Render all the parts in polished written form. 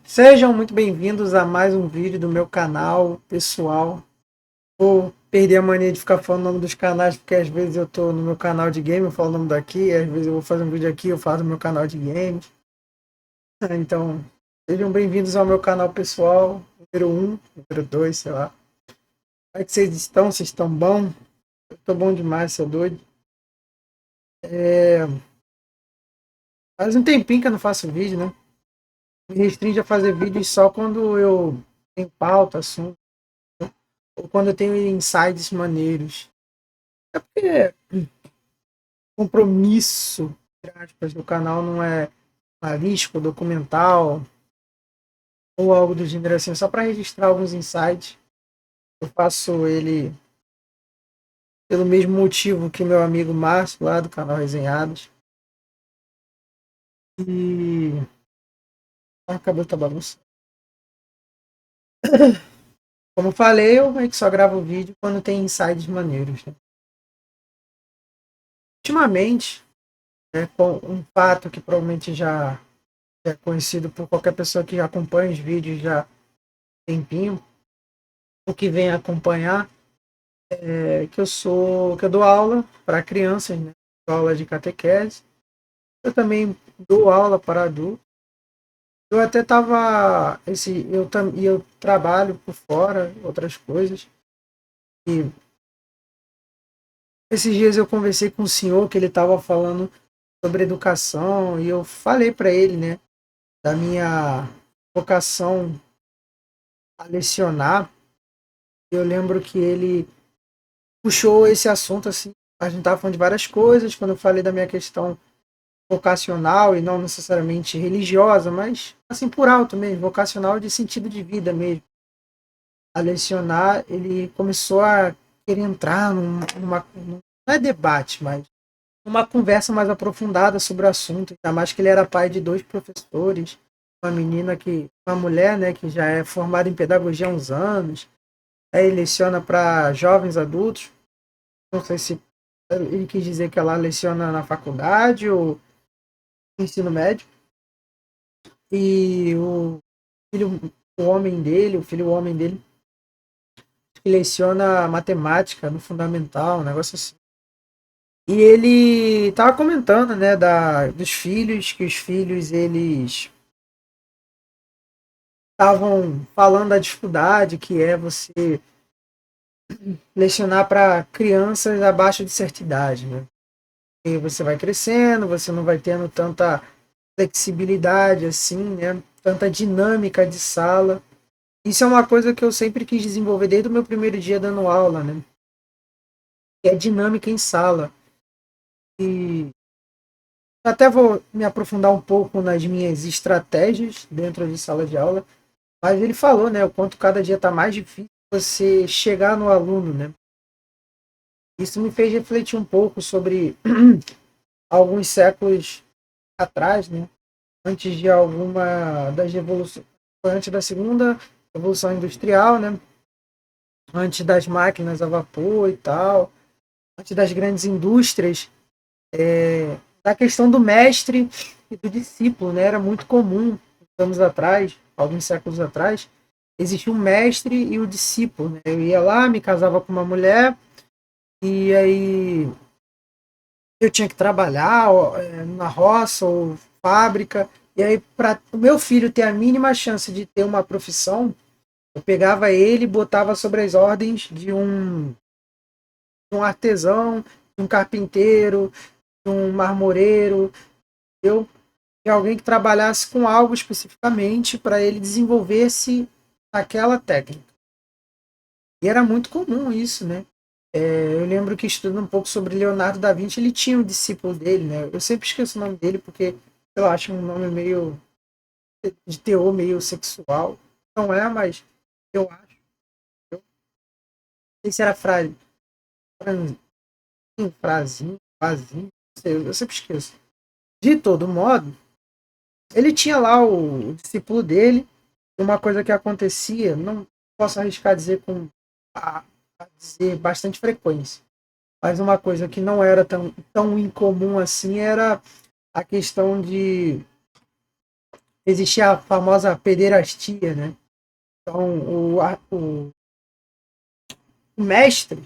Sejam muito bem-vindos a mais um vídeo do meu canal pessoal. Vou perder a mania de ficar falando o nome dos canais, porque às vezes eu tô no meu canal de game, eu falo o nome daqui, às vezes eu vou fazer um vídeo aqui, eu falo no meu canal de games. Então, sejam bem-vindos ao meu canal pessoal, número um, número 2, sei lá. Como é que vocês estão? Vocês estão bom? Eu tô bom demais, seu doido. Faz um tempinho que eu não faço vídeo, né? Me restringe a fazer vídeos só quando eu tenho pauta, assunto, ou quando eu tenho insights maneiros. É porque compromisso, entre aspas, do canal não é analítico, documental ou algo do gênero assim, só para registrar alguns insights. Eu faço ele pelo mesmo motivo que meu amigo Márcio, lá do canal Resenhados. E. Ah, cabelo tá bagunçado. Como eu falei, eu meio que só gravo vídeo quando tem insights maneiros, né? Ultimamente, com um fato que provavelmente já é conhecido por qualquer pessoa que já acompanha os vídeos já tem tempinho, o que vem acompanhar, que eu dou aula para crianças, né? Dou aula de catequese. Eu também dou aula para adultos. Eu até tava e eu trabalho por fora, outras coisas. E esses dias eu conversei com um senhor que ele estava falando sobre educação e eu falei para ele, né, da minha vocação a lecionar. Eu lembro que ele puxou esse assunto assim. A gente estava falando de várias coisas quando eu falei da minha questão vocacional e não necessariamente religiosa, mas assim por alto mesmo, vocacional de sentido de vida mesmo. A lecionar, ele começou a querer entrar não é debate, mas uma conversa mais aprofundada sobre o assunto, ainda mais que ele era pai de dois professores, uma mulher, né, que já é formada em pedagogia há uns anos, aí ele leciona para jovens adultos, não sei se ele quis dizer que ela leciona na faculdade ou no ensino médio, e filho, o filho homem dele, que leciona matemática no fundamental, um negócio assim. E ele tava comentando, né, dos filhos, que os filhos eles estavam falando da dificuldade que é você lecionar para crianças abaixo de certa idade, né? E você vai crescendo, você não vai tendo tanta flexibilidade assim, né? Tanta dinâmica de sala. Isso é uma coisa que eu sempre quis desenvolver desde o meu primeiro dia dando aula, né? Que é dinâmica em sala. E até vou me aprofundar um pouco nas minhas estratégias dentro de sala de aula, mas ele falou, né, o quanto cada dia está mais difícil você chegar no aluno, né? Isso me fez refletir um pouco sobre alguns séculos atrás, né? Antes de alguma das revoluções, antes da segunda revolução industrial, né? Antes das máquinas a vapor e tal, antes das grandes indústrias, da questão do mestre e do discípulo, né? Era muito comum, anos atrás, alguns séculos atrás, existia um mestre e o discípulo, né? Eu ia lá, me casava com uma mulher e aí eu tinha que trabalhar na roça ou fábrica. E aí, para o meu filho ter a mínima chance de ter uma profissão, eu pegava ele e botava sobre as ordens de um artesão, de um carpinteiro, de um marmoreiro, eu, de alguém que trabalhasse com algo especificamente para ele desenvolver-se naquela técnica. E era muito comum isso, né? Eu lembro que estudando um pouco sobre Leonardo da Vinci, ele tinha um discípulo dele, né? Eu sempre esqueço o nome dele porque eu acho um nome meio de teor meio sexual. Não é, mas eu acho. Eu não sei se era Franzinho, Frazinho, Fazinho, não sei, eu sempre esqueço. De todo modo, ele tinha lá o discípulo dele, uma coisa que acontecia, não posso arriscar dizer a dizer bastante frequência, mas uma coisa que não era tão incomum assim era a questão de existia a famosa pederastia, né? Então, o mestre,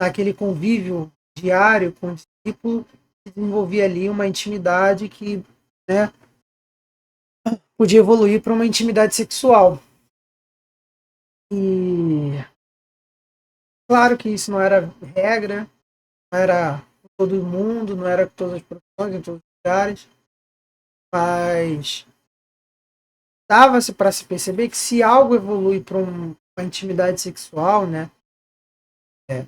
naquele convívio diário com o discípulo, desenvolvia ali uma intimidade que, né, podia evoluir para uma intimidade sexual. E claro que isso não era regra, não era com todo mundo, não era com todas as profissões, em todos os lugares, mas dava-se para se perceber que se algo evolui para uma intimidade sexual, né, é,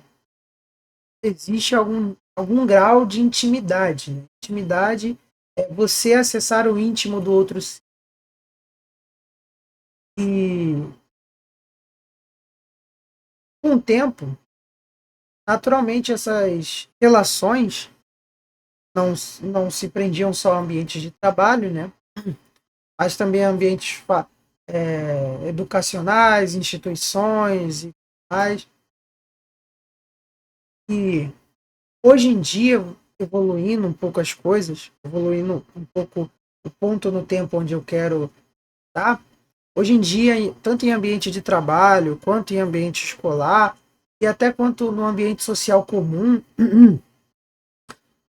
existe algum grau de intimidade. Né? Intimidade é você acessar o íntimo do outro. E com o tempo, naturalmente, essas relações não se prendiam só a ambientes de trabalho, né? Mas também a ambientes educacionais, instituições e mais. E hoje em dia, evoluindo um pouco as coisas, evoluindo um pouco o ponto no tempo onde eu quero estar, hoje em dia, tanto em ambiente de trabalho, quanto em ambiente escolar, e até quanto no ambiente social comum,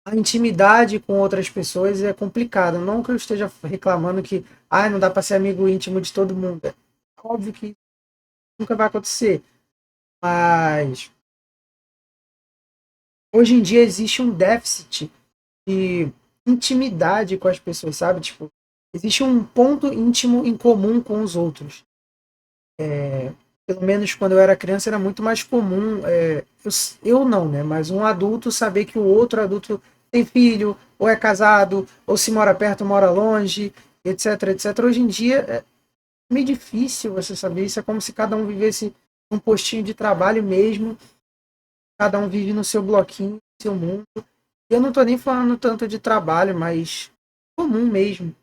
a intimidade com outras pessoas é complicada. Não que eu esteja reclamando que não dá para ser amigo íntimo de todo mundo. É óbvio que nunca vai acontecer. Mas hoje em dia existe um déficit de intimidade com as pessoas, sabe? Tipo, existe um ponto íntimo em comum com os outros. Pelo menos quando eu era criança era muito mais comum, eu não, né? Mas um adulto saber que o outro adulto tem filho, ou é casado, ou se mora perto, mora longe, etc, etc. Hoje em dia é meio difícil você saber isso, é como se cada um vivesse um postinho de trabalho mesmo, cada um vive no seu bloquinho, no seu mundo. E eu não estou nem falando tanto de trabalho, mas comum mesmo.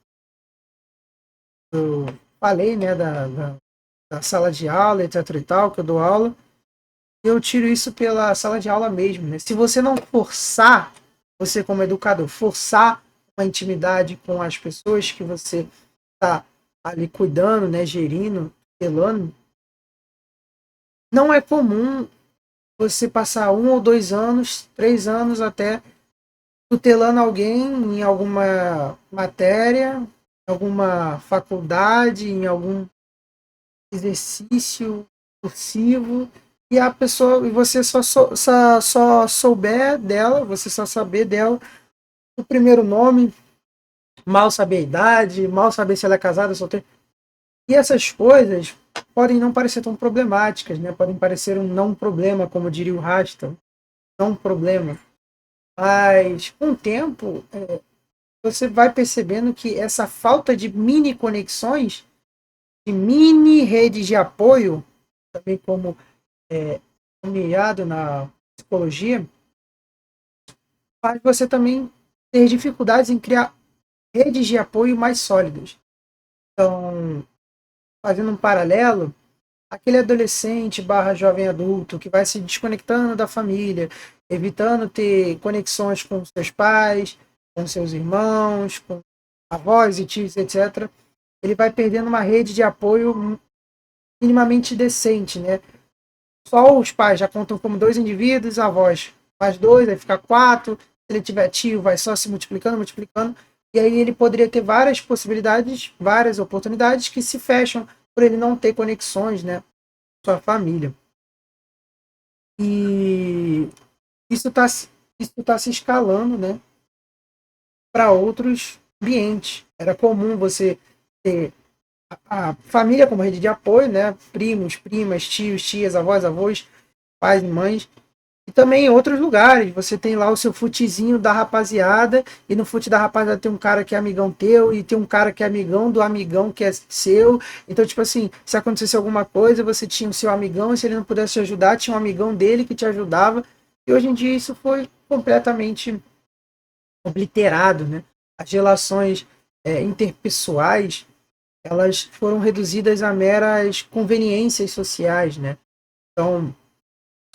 Eu falei, né, da sala de aula, etc e tal, que eu dou aula. Eu tiro isso pela sala de aula mesmo, né? Se você não forçar, você como educador, forçar uma intimidade com as pessoas que você está ali cuidando, né, gerindo, tutelando, não é comum você passar 1 ou 2 anos, 3 anos até tutelando alguém em alguma matéria, em alguma faculdade, em algum exercício cursivo, e a pessoa, e você só souber dela, você só saber dela o primeiro nome, mal saber a idade, mal saber se ela é casada, solteira. E essas coisas podem não parecer tão problemáticas, né? Podem parecer um não problema, como diria o Rasta, não problema. Mas com o tempo, você vai percebendo que essa falta de mini conexões, de mini redes de apoio, também como nomeado na psicologia, faz você também ter dificuldades em criar redes de apoio mais sólidas. Então, fazendo um paralelo, aquele adolescente barra jovem adulto que vai se desconectando da família, evitando ter conexões com seus pais, com seus irmãos, com avós e tios, etc., ele vai perdendo uma rede de apoio minimamente decente, né? Só os pais já contam como 2 indivíduos, avós mais 2, aí fica 4. Se ele tiver tio, vai só se multiplicando, multiplicando. E aí ele poderia ter várias possibilidades, várias oportunidades que se fecham por ele não ter conexões, né? Com sua família. E isso tá se escalando, né? Para outros ambientes. Era comum você ter a família como rede de apoio, né? Primos, primas, tios, tias, avós, avós, pais e mães. E também em outros lugares, você tem lá o seu futezinho da rapaziada, e no fute da rapaziada tem um cara que é amigão teu, e tem um cara que é amigão do amigão que é seu. Então, tipo assim, se acontecesse alguma coisa, você tinha o seu amigão, e se ele não pudesse te ajudar, tinha um amigão dele que te ajudava. E hoje em dia isso foi completamente obliterado, né? As relações interpessoais, elas foram reduzidas a meras conveniências sociais, né? Então,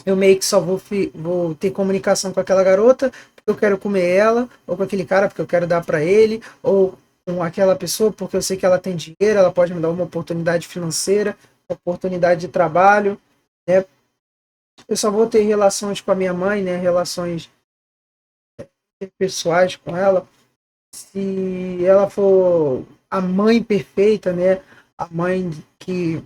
eu meio que só vou ter comunicação com aquela garota porque eu quero comer ela, ou com aquele cara porque eu quero dar para ele, ou com aquela pessoa porque eu sei que ela tem dinheiro, ela pode me dar uma oportunidade financeira, uma oportunidade de trabalho, né? Eu só vou ter relações com a minha mãe, né? Relações pessoais com ela, se ela for a mãe perfeita, né? A mãe que,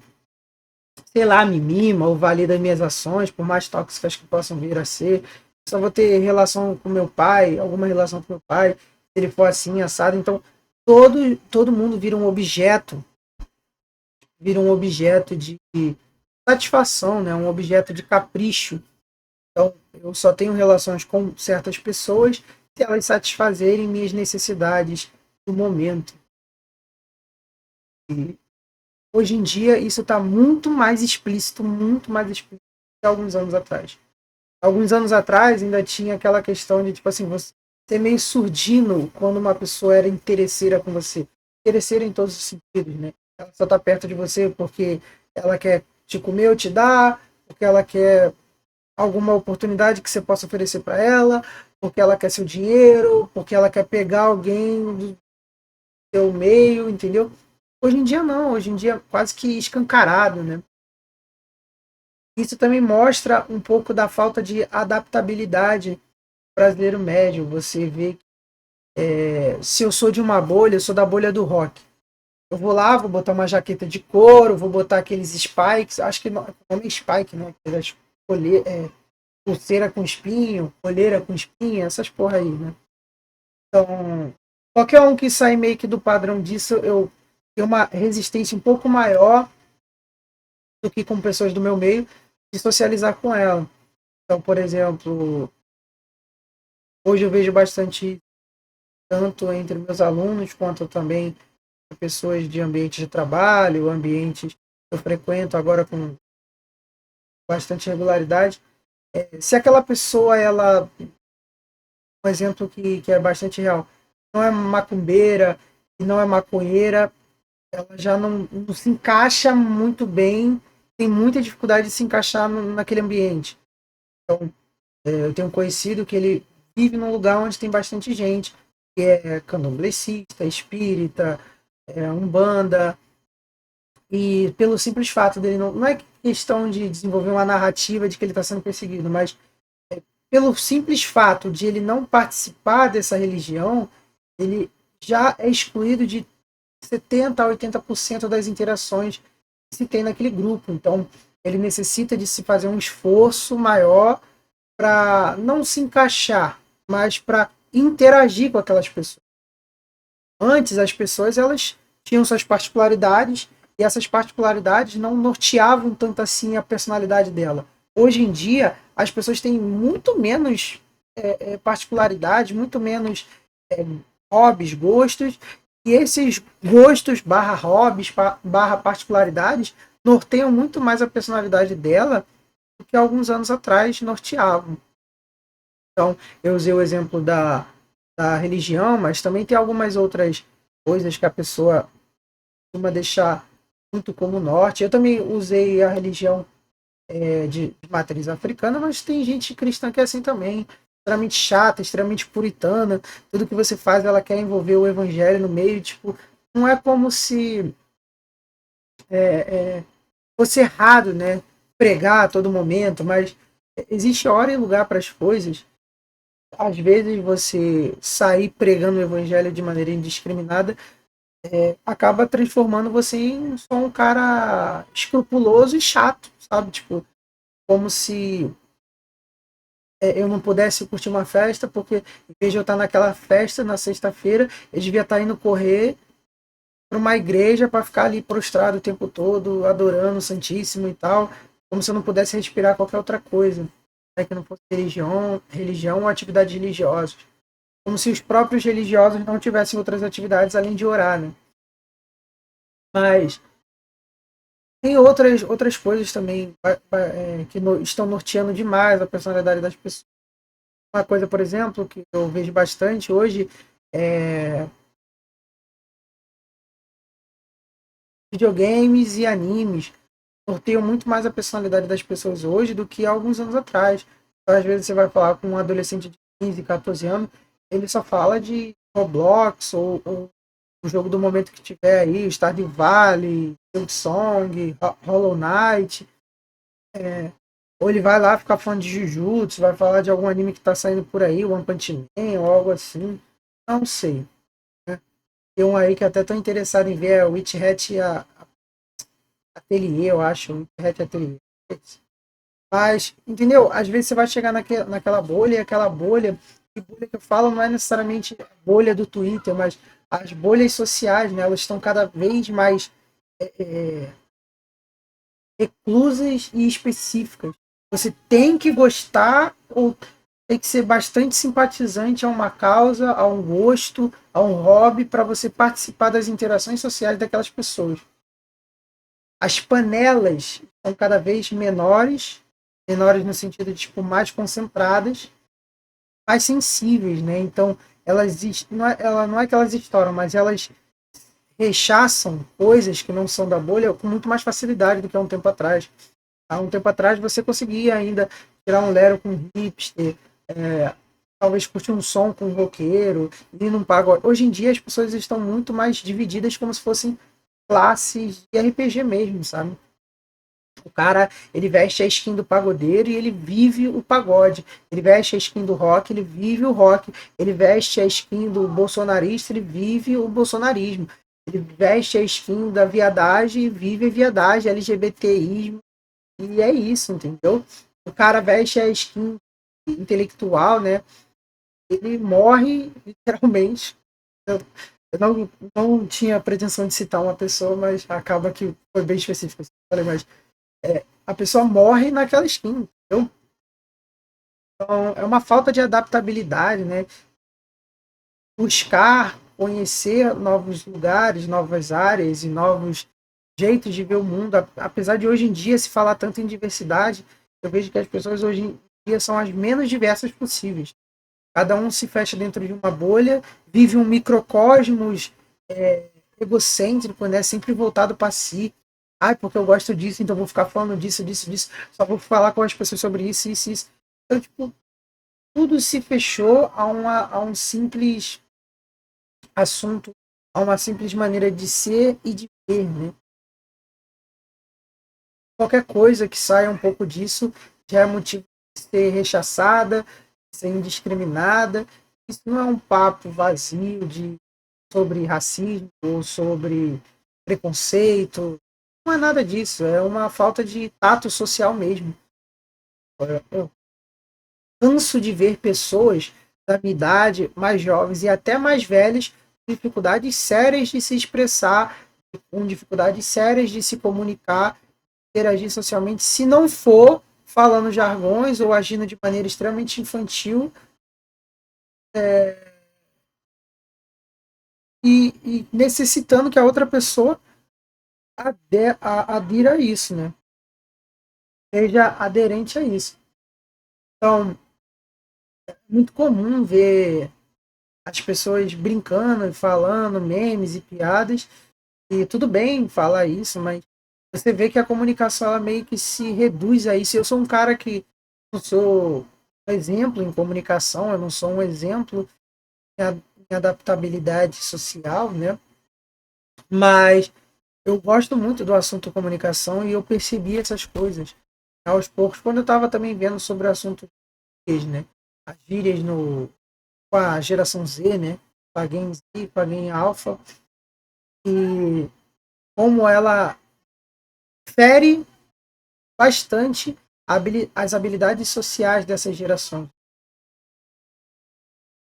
sei lá, me mima ou valida as minhas ações, por mais tóxicas que possam vir a ser. Só vou ter relação com meu pai, alguma relação com meu pai, se ele for assim, assado. Então, todo mundo vira um objeto de satisfação, né? Um objeto de capricho. Então, eu só tenho relações com certas pessoas se elas satisfazerem minhas necessidades do momento. E hoje em dia, isso está muito mais explícito que alguns anos atrás. Alguns anos atrás, ainda tinha aquela questão de, tipo assim, você ser meio surdino quando uma pessoa era interesseira com você. Interesseira em todos os sentidos, né? Ela só está perto de você porque ela quer te comer ou te dar, porque ela quer alguma oportunidade que você possa oferecer para ela, porque ela quer seu dinheiro, porque ela quer pegar alguém do seu meio, entendeu? Hoje em dia não, hoje em dia é quase que escancarado, né? Isso também mostra um pouco da falta de adaptabilidade do brasileiro médio. Você vê que se eu sou de uma bolha, eu sou da bolha do rock. Eu vou lá, vou botar uma jaqueta de couro, vou botar aqueles spikes, acho que não, o nome é spike, né? Aquelas pulseira com espinho, colheira com espinho, essas porra aí, né? Então, qualquer um que sai meio que do padrão disso, eu tenho uma resistência um pouco maior do que com pessoas do meu meio de socializar com ela. Então, por exemplo, hoje eu vejo bastante, tanto entre meus alunos, quanto também pessoas de ambientes de trabalho, ambientes que eu frequento agora com bastante regularidade. Se aquela pessoa, ela, um exemplo que é bastante real, não é macumbeira e não é maconheira, ela já não se encaixa muito bem, tem muita dificuldade de se encaixar naquele ambiente. Então, eu tenho um conhecido que ele vive num lugar onde tem bastante gente, que é candomblessista, espírita, umbanda, e pelo simples fato dele não é questão de desenvolver uma narrativa de que ele está sendo perseguido, mas pelo simples fato de ele não participar dessa religião, ele já é excluído de 70 a 80% das interações que se tem naquele grupo. Então, ele necessita de se fazer um esforço maior para não se encaixar, mas para interagir com aquelas pessoas. Antes, as pessoas elas tinham suas particularidades e essas particularidades não norteavam tanto assim a personalidade dela. Hoje em dia, as pessoas têm muito menos particularidades, muito menos é, hobbies, gostos, e esses gostos barra hobbies, barra particularidades, norteiam muito mais a personalidade dela do que alguns anos atrás norteavam. Então, eu usei o exemplo da religião, mas também tem algumas outras coisas que a pessoa costuma deixar muito como norte. Eu também usei a religião de matriz africana, mas tem gente cristã que é assim também, extremamente chata, extremamente puritana. Tudo que você faz, ela quer envolver o evangelho no meio. Tipo, não é como se fosse errado, né? Pregar a todo momento, mas existe hora e lugar para as coisas. Às vezes você sair pregando o evangelho de maneira indiscriminada acaba transformando você em só um cara escrupuloso e chato, sabe? Tipo, como se eu não pudesse curtir uma festa, porque em vez de eu estar naquela festa na sexta-feira, eu devia estar indo correr para uma igreja para ficar ali prostrado o tempo todo, adorando o Santíssimo e tal, como se eu não pudesse respirar qualquer outra coisa, né, que não fosse religião ou atividades religiosas. Como se os próprios religiosos não tivessem outras atividades além de orar, né? Mas tem outras coisas também que estão norteando demais a personalidade das pessoas. Uma coisa, por exemplo, que eu vejo bastante hoje é videogames e animes norteiam muito mais a personalidade das pessoas hoje do que há alguns anos atrás. Então, às vezes você vai falar com um adolescente de 15, 14 anos, ele só fala de Roblox ou o jogo do momento que tiver aí, Stardew Valley, Silksong, Hollow Knight, ou ele vai lá ficar falando de Jujutsu, vai falar de algum anime que tá saindo por aí, One Punch Man ou algo assim. Não sei. Né? Tem um aí que até tô interessado em ver, é o Witch Hat Atelier, eu acho. Witch Hat Atelier. Mas, entendeu? Às vezes você vai chegar naquela bolha, e aquela bolha, e bolha que eu falo não é necessariamente bolha do Twitter, mas as bolhas sociais, né? Elas estão cada vez mais reclusas e específicas. Você tem que gostar ou tem que ser bastante simpatizante a uma causa, a um gosto, a um hobby, para você participar das interações sociais daquelas pessoas. As panelas são cada vez menores, menores no sentido de tipo, mais concentradas, mais sensíveis, né? Então, ela não é que elas estouram, mas elas rechaçam coisas que não são da bolha com muito mais facilidade do que há um tempo atrás. Há um tempo atrás você conseguia ainda tirar um lero com hipster, talvez curtir um som com um roqueiro, e não paga. Hoje em dia as pessoas estão muito mais divididas como se fossem classes de RPG mesmo, sabe? O cara, ele veste a skin do pagodeiro e ele vive o pagode. Ele veste a skin do rock, ele vive o rock. Ele veste a skin do bolsonarista, ele vive o bolsonarismo. Ele veste a skin da viadagem e vive a viadagem, LGBTismo. E é isso, entendeu? O cara veste a skin intelectual, né? Ele morre, literalmente. Eu não tinha pretensão de citar uma pessoa, mas acaba que foi bem específico. Falei, mas a pessoa morre naquela skin, entendeu? Então, é uma falta de adaptabilidade, né? Buscar conhecer novos lugares, novas áreas e novos jeitos de ver o mundo. Apesar de hoje em dia se falar tanto em diversidade, eu vejo que as pessoas hoje em dia são as menos diversas possíveis. Cada um se fecha dentro de uma bolha, vive um microcosmos egocêntrico, né? Sempre voltado para si. Ai, porque eu gosto disso, então vou ficar falando disso, disso, disso. Só vou falar com as pessoas sobre isso, isso, isso. Então, tipo, tudo se fechou a um simples assunto, a uma simples maneira de ser e de ver, né? Qualquer coisa que saia um pouco disso já é motivo de ser rechaçada, de ser indiscriminada. Isso não é um papo vazio sobre racismo ou sobre preconceito. Não é nada disso, é uma falta de tato social mesmo. Eu canso de ver pessoas da minha idade, mais jovens e até mais velhas, com dificuldades sérias de se expressar, com dificuldades sérias de se comunicar, interagir socialmente, se não for falando jargões ou agindo de maneira extremamente infantil e necessitando que a outra pessoa adira a isso, né? Seja aderente a isso. Então, é muito comum ver as pessoas brincando e falando memes e piadas, e tudo bem falar isso, mas você vê que a comunicação ela meio que se reduz a isso. Eu sou um cara que não sou um exemplo em comunicação, eu não sou um exemplo em adaptabilidade social, né? Mas eu gosto muito do assunto comunicação e eu percebi essas coisas aos poucos, quando eu estava também vendo sobre o assunto né? As gírias com a geração Z, né? Com a Gen Z, com a Gen Alpha, e como ela fere bastante as habilidades sociais dessas gerações.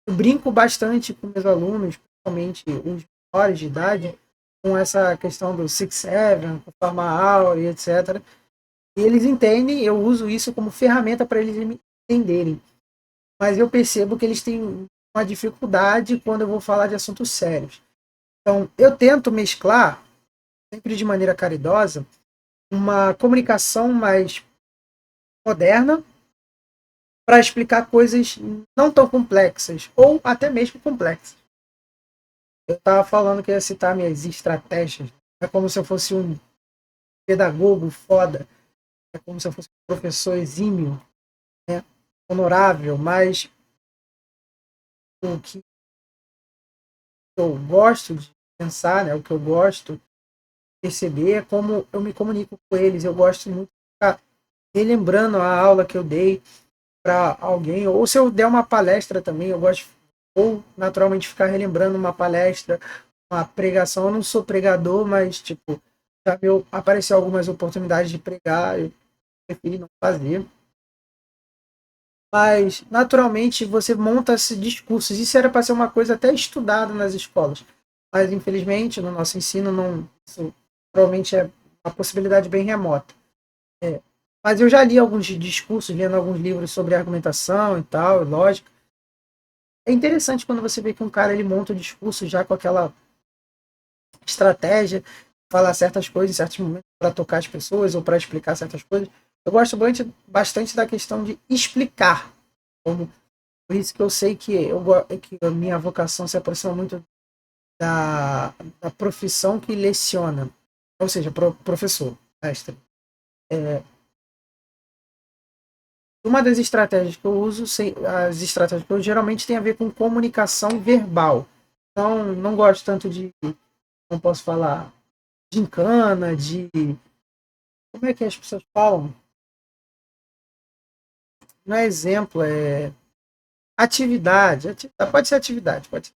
Eu brinco bastante com meus alunos, principalmente os menores de idade, com essa questão do Six Seven, com forma aula e etc. E eles entendem, eu uso isso como ferramenta para eles me entenderem. Mas eu percebo que eles têm uma dificuldade quando eu vou falar de assuntos sérios. Então, eu tento mesclar, sempre de maneira caridosa, uma comunicação mais moderna para explicar coisas não tão complexas, ou até mesmo complexas. Eu estava falando que ia citar minhas estratégias. É como se eu fosse um pedagogo foda, é como se eu fosse um professor exímio, né? Honorável, mas o que eu gosto pensar, né, o que eu gosto, perceber é como eu me comunico com eles. Eu gosto muito de ficar relembrando a aula que eu dei para alguém, ou se eu der uma palestra também, eu gosto, ou naturalmente ficar relembrando uma palestra, uma pregação. Eu não sou pregador, mas tipo, já me apareceu algumas oportunidades de pregar, eu preferi não fazer. Mas, naturalmente, você monta esses discursos. Isso era para ser uma coisa até estudada nas escolas. Mas, infelizmente, no nosso ensino, não, isso provavelmente é uma possibilidade bem remota. É. Mas eu já li alguns discursos, lendo alguns livros sobre argumentação e tal, lógica. É interessante quando você vê que um cara ele monta o discurso já com aquela estratégia, falar certas coisas em certos momentos para tocar as pessoas ou para explicar certas coisas. Eu gosto bastante da questão de explicar. Como, por isso que eu sei que, que a minha vocação se aproxima muito da, da profissão que leciona, ou seja, professor, mestre. Uma das estratégias que eu uso, as estratégias que eu geralmente tem a ver com comunicação verbal. Então, não gosto tanto de, não posso falar, gincana, de. Como é que as pessoas falam? Não é exemplo, é atividade. Pode ser atividade, pode ser.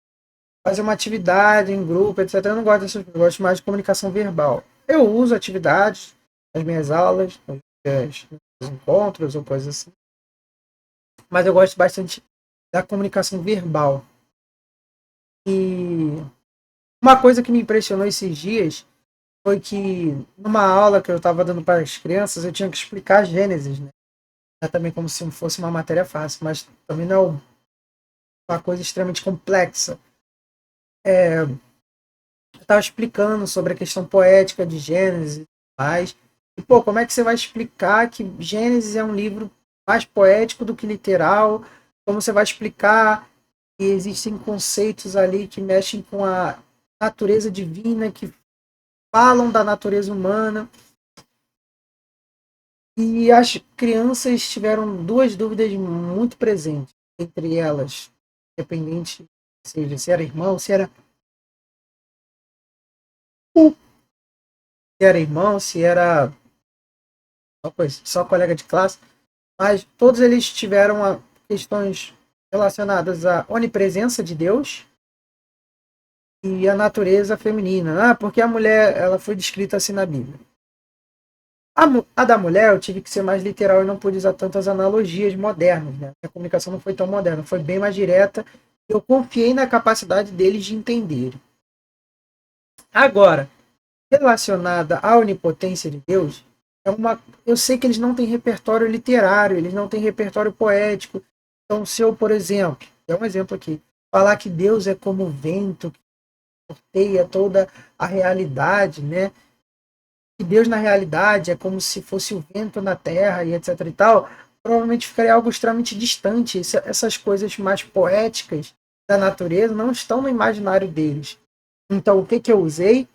Fazer uma atividade em grupo, etc. Eu não gosto dessas coisas, eu gosto mais de comunicação verbal. Eu uso atividades nas minhas aulas, nos encontros ou coisas assim. Mas eu gosto bastante da comunicação verbal. E uma coisa que me impressionou esses dias foi que numa aula que eu estava dando para as crianças, eu tinha que explicar Gênesis, né? É também como se fosse uma matéria fácil, mas também não é uma coisa extremamente complexa. Eu estava explicando sobre a questão poética de Gênesis e tudo mais. E, pô, como é que você vai explicar que Gênesis é um livro mais poético do que literal? Como você vai explicar que existem conceitos ali que mexem com a natureza divina, que falam da natureza humana? E as crianças tiveram duas dúvidas muito presentes, entre elas, independente, seja, se era irmão, se era só colega de classe, mas todos eles tiveram questões relacionadas à onipresença de Deus e à natureza feminina. Ah, porque a mulher ela foi descrita assim na Bíblia. A da mulher eu tive que ser mais literal e não pude usar tantas analogias modernas. Né? A comunicação não foi tão moderna, foi bem mais direta. Eu confiei na capacidade deles de entenderem. Agora, relacionada à onipotência de Deus, eu sei que eles não têm repertório literário, eles não têm repertório poético. Então, se eu, por exemplo, é um exemplo aqui, falar que Deus é como o vento que norteia toda a realidade, né? Que Deus na realidade é como se fosse o vento na terra e etc e tal, provavelmente ficaria algo extremamente distante. Essas coisas mais poéticas da natureza não estão no imaginário deles. Então, o que que eu usei?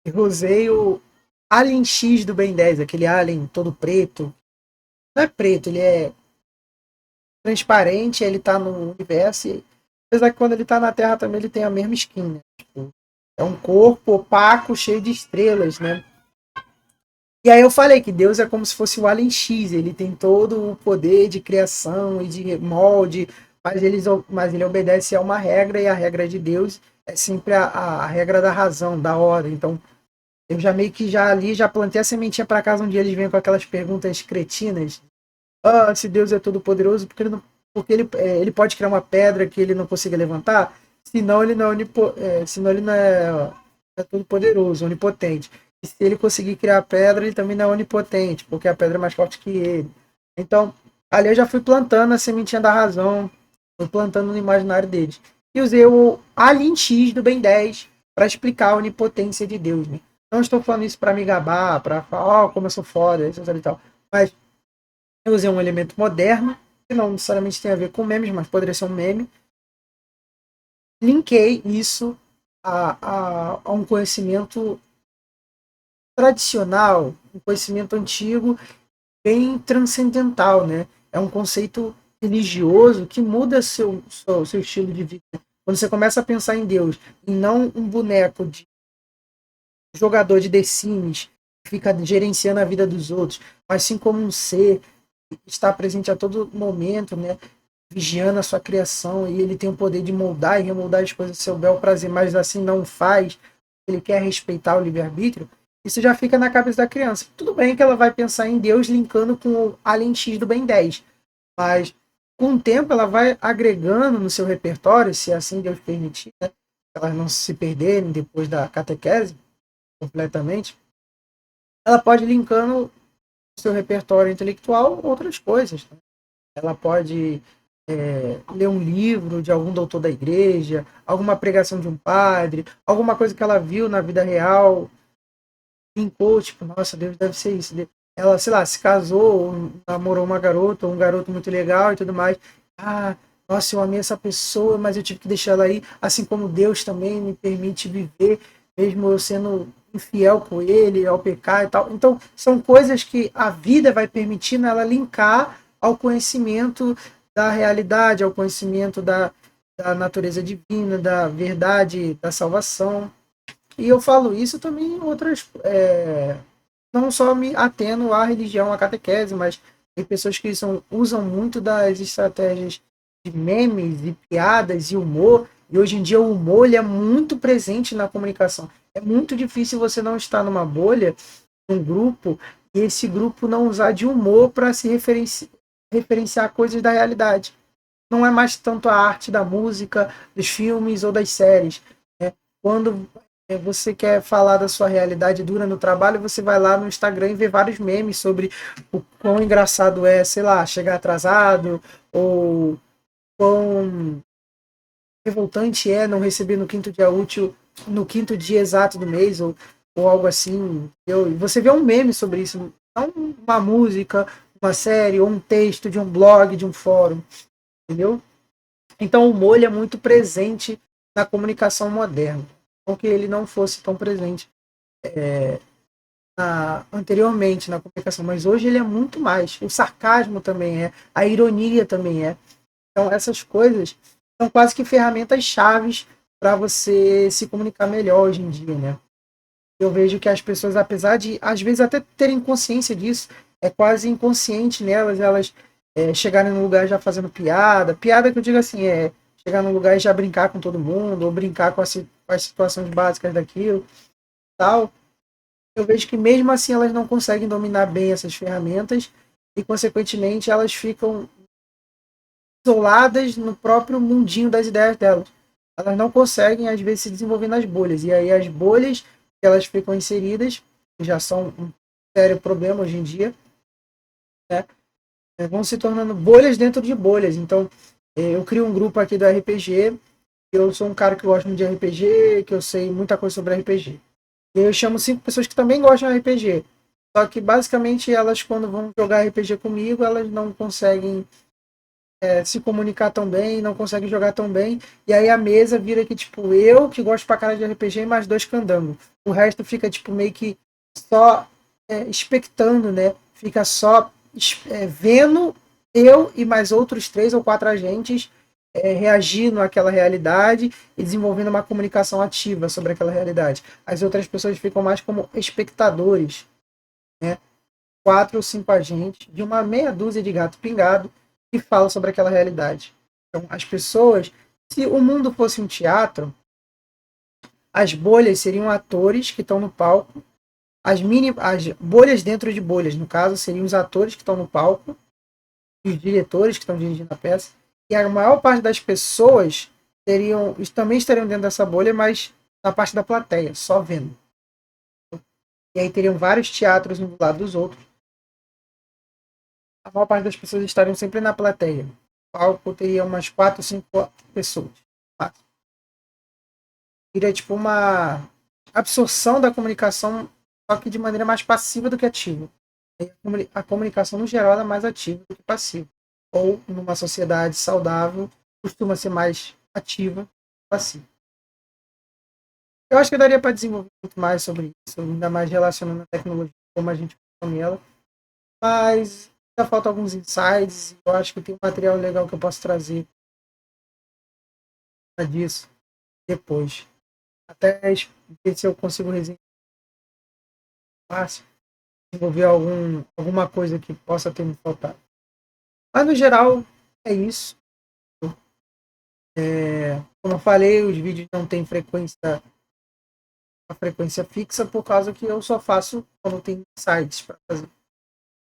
Eu usei o Alien X do Ben 10, aquele alien todo preto. Não é preto, ele é transparente, ele tá no universo. Apesar que quando ele tá na Terra também ele tem a mesma skin, né? Tipo, é um corpo opaco, cheio de estrelas, né? E aí eu falei que Deus é como se fosse o Alien X, ele tem todo o poder de criação e de molde, mas ele obedece a uma regra, e a regra de Deus é sempre a regra da razão, da ordem. Então, eu já meio que já ali, já plantei a sementinha para casa um dia eles vêm com aquelas perguntas cretinas. Ah, se Deus é todo poderoso, porque ele pode criar uma pedra que ele não consiga levantar? Senão ele não é, senão ele não é todo poderoso, onipotente. E se ele conseguir criar a pedra, ele também não é onipotente, porque a pedra é mais forte que ele. Então, ali eu já fui plantando a sementinha da razão, fui plantando no imaginário deles. E usei o Alien X do Ben 10 para explicar a onipotência de Deus. Né? Não estou falando isso para me gabar, para falar, como eu sou foda, isso e tal. Mas eu usei um elemento moderno, que não necessariamente tem a ver com memes, mas poderia ser um meme. Linkei isso a um conhecimento tradicional, um conhecimento antigo, bem transcendental, né? É um conceito religioso que muda seu estilo de vida. Quando você começa a pensar em Deus e não um boneco de jogador de The Sims que fica gerenciando a vida dos outros, mas sim como um ser que está presente a todo momento, né? Vigiando a sua criação, e ele tem o poder de moldar e remoldar as coisas a seu bel prazer, mas assim não faz, ele quer respeitar o livre-arbítrio, isso já fica na cabeça da criança. Tudo bem que ela vai pensar em Deus linkando com o Alien X do Ben 10, mas com o tempo ela vai agregando no seu repertório, se assim Deus permitir, né? Elas não se perderem depois da catequese completamente, ela pode linkando no seu repertório intelectual outras coisas, né? Ela pode ler um livro de algum doutor da igreja, alguma pregação de um padre, alguma coisa que ela viu na vida real, linkou, tipo, nossa, Deus deve ser isso. Ela, sei lá, se casou, ou namorou uma garota, ou um garoto muito legal e tudo mais. Ah, nossa, eu amei essa pessoa, mas eu tive que deixar ela aí, assim como Deus também me permite viver, mesmo eu sendo infiel com ele, ao pecar e tal. Então, são coisas que a vida vai permitindo ela linkar ao conhecimento da realidade, ao conhecimento da natureza divina, da verdade, da salvação. E eu falo isso também em outras. Não só me atendo à religião, à catequese, mas tem pessoas que usam muito das estratégias de memes e piadas e humor. E hoje em dia o humor ele é muito presente na comunicação. É muito difícil você não estar numa bolha, num grupo, e esse grupo não usar de humor para se referenciar coisas da realidade. Não é mais tanto a arte da música, dos filmes ou das séries. Né? Quando você quer falar da sua realidade dura no trabalho, você vai lá no Instagram e vê vários memes sobre o quão engraçado é, sei lá, chegar atrasado, ou quão revoltante é não receber no quinto dia útil, no quinto dia exato do mês, ou algo assim. E você vê um meme sobre isso, não uma música, uma série, ou um texto de um blog, de um fórum, entendeu? Então o humor é muito presente na comunicação moderna. Não que ele não fosse tão presente anteriormente na comunicação, mas hoje ele é muito mais. O sarcasmo também é, a ironia também é. Então essas coisas são quase que ferramentas chaves para você se comunicar melhor hoje em dia, né? Eu vejo que as pessoas, apesar de às vezes até terem consciência disso, é quase inconsciente nelas, elas chegarem no lugar já fazendo piada. Piada que eu digo assim, chegar no lugar e já brincar com todo mundo, ou brincar com as situações básicas daquilo, tal. Eu vejo que mesmo assim elas não conseguem dominar bem essas ferramentas e, consequentemente, elas ficam isoladas no próprio mundinho das ideias delas. Elas não conseguem, às vezes, se desenvolver nas bolhas. E aí as bolhas que elas ficam inseridas, que já são um sério problema hoje em dia, né, vão se tornando bolhas dentro de bolhas. Então, eu crio um grupo aqui do RPG, eu sou um cara que gosta muito de RPG, que eu sei muita coisa sobre RPG. E eu chamo 5 pessoas que também gostam de RPG. Só que basicamente elas, quando vão jogar RPG comigo, elas não conseguem se comunicar tão bem, não conseguem jogar tão bem. E aí a mesa vira que, tipo, eu que gosto pra cara de RPG e mais 2 candangos. O resto fica, tipo, meio que só expectando, né? Fica só vendo eu e mais outros 3 ou 4 agentes reagindo àquela realidade e desenvolvendo uma comunicação ativa sobre aquela realidade. As outras pessoas ficam mais como espectadores, né? 4 ou 5 agentes de uma meia dúzia de gato pingado que falam sobre aquela realidade. Então, as pessoas, se o mundo fosse um teatro, as bolhas seriam atores que estão no palco, as bolhas dentro de bolhas, no caso, seriam os atores que estão no palco, os diretores que estão dirigindo a peça, e a maior parte das pessoas também estariam dentro dessa bolha, mas na parte da plateia, só vendo. E aí teriam vários teatros um do lado dos outros. A maior parte das pessoas estariam sempre na plateia. O palco teria umas 4 ou 5 pessoas. Seria tipo uma absorção da comunicação, só que de maneira mais passiva do que ativa. A comunicação, no geral, é mais ativa do que passiva. Ou, numa sociedade saudável, costuma ser mais ativa do que passiva. Eu acho que daria para desenvolver muito mais sobre isso, ainda mais relacionando a tecnologia, como a gente consome ela. Mas ainda falta alguns insights. Eu acho que tem um material legal que eu posso trazer disso depois. Até ver se eu consigo resenhar fácil, desenvolver alguma coisa que possa ter me faltado. Mas no geral, é isso. Como eu falei, os vídeos não têm uma frequência fixa por causa que eu só faço quando tem sites para fazer.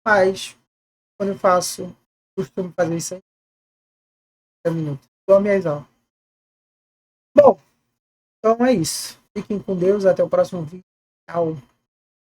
Mas quando eu faço, costumo fazer isso aí em 30 minutos. Igual a minhas aulas. Bom, então é isso. Fiquem com Deus. Até o próximo vídeo. Tchau.